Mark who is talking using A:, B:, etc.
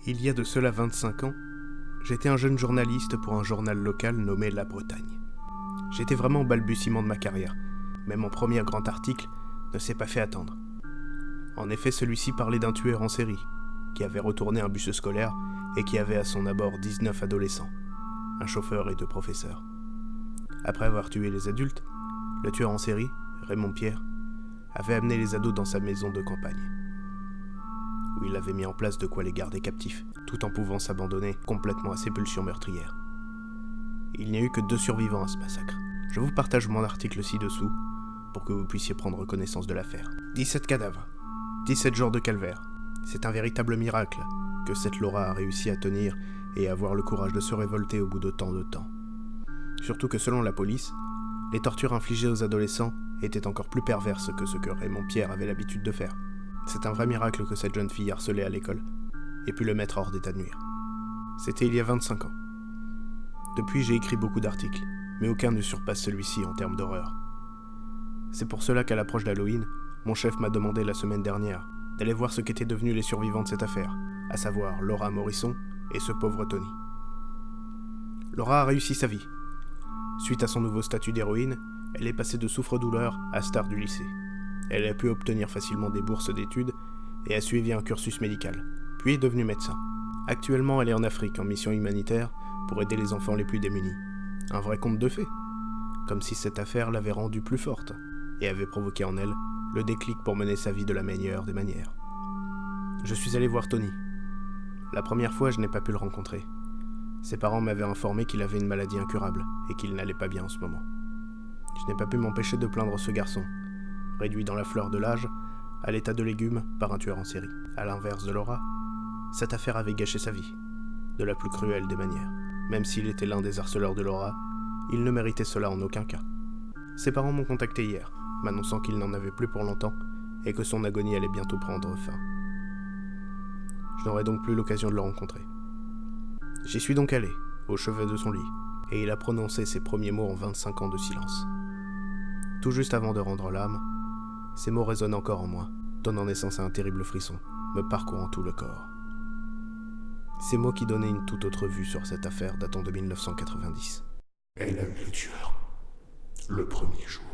A: Il y a de cela 25 ans, j'étais un jeune journaliste pour un journal local nommé La Bretagne. J'étais vraiment au balbutiement de ma carrière, mais mon premier grand article ne s'est pas fait attendre. En effet, celui-ci parlait d'un tueur en série, qui avait retourné un bus scolaire et qui avait à son abord 19 adolescents, un chauffeur et 2 professeurs. Après avoir tué les adultes, le tueur en série, Raymond Pierre, avait amené les ados dans sa maison de campagne, où il avait mis en place de quoi les garder captifs, tout en pouvant s'abandonner complètement à ses pulsions meurtrières. Il n'y a eu que 2 survivants à ce massacre. Je vous partage mon article ci-dessous, pour que vous puissiez prendre connaissance de l'affaire. 17 cadavres, 17 jours de calvaire. C'est un véritable miracle que cette Laura a réussi à tenir et à avoir le courage de se révolter au bout de tant de temps. Surtout que selon la police, les tortures infligées aux adolescents étaient encore plus perverses que ce que Raymond Pierre avait l'habitude de faire. C'est un vrai miracle que cette jeune fille harcelée à l'école ait pu le mettre hors d'état de nuire. C'était il y a 25 ans. Depuis, j'ai écrit beaucoup d'articles, mais aucun ne surpasse celui-ci en termes d'horreur. C'est pour cela qu'à l'approche d'Halloween, mon chef m'a demandé la semaine dernière d'aller voir ce qu'étaient devenus les survivants de cette affaire, à savoir Laura Morisson et ce pauvre Tony. Laura a réussi sa vie. Suite à son nouveau statut d'héroïne, elle est passée de souffre-douleur à star du lycée. Elle a pu obtenir facilement des bourses d'études et a suivi un cursus médical, puis est devenue médecin. Actuellement, elle est en Afrique en mission humanitaire pour aider les enfants les plus démunis. Un vrai conte de fées, comme si cette affaire l'avait rendue plus forte et avait provoqué en elle le déclic pour mener sa vie de la meilleure des manières. Je suis allé voir Tony. La première fois, je n'ai pas pu le rencontrer. Ses parents m'avaient informé qu'il avait une maladie incurable et qu'il n'allait pas bien en ce moment. Je n'ai pas pu m'empêcher de plaindre ce garçon, réduit dans la fleur de l'âge, à l'état de légume par un tueur en série. À l'inverse de Laura, cette affaire avait gâché sa vie, de la plus cruelle des manières. Même s'il était l'un des harceleurs de Laura, il ne méritait cela en aucun cas. Ses parents m'ont contacté hier, m'annonçant qu'il n'en avait plus pour longtemps et que son agonie allait bientôt prendre fin. Je n'aurai donc plus l'occasion de le rencontrer. J'y suis donc allé, au chevet de son lit, et il a prononcé ses premiers mots en 25 ans de silence. Tout juste avant de rendre l'âme, ces mots résonnent encore en moi, donnant naissance à un terrible frisson, me parcourant tout le corps. Ces mots qui donnaient une toute autre vue sur cette affaire datant de 1990.
B: Elle a eu le tueur, le premier jour.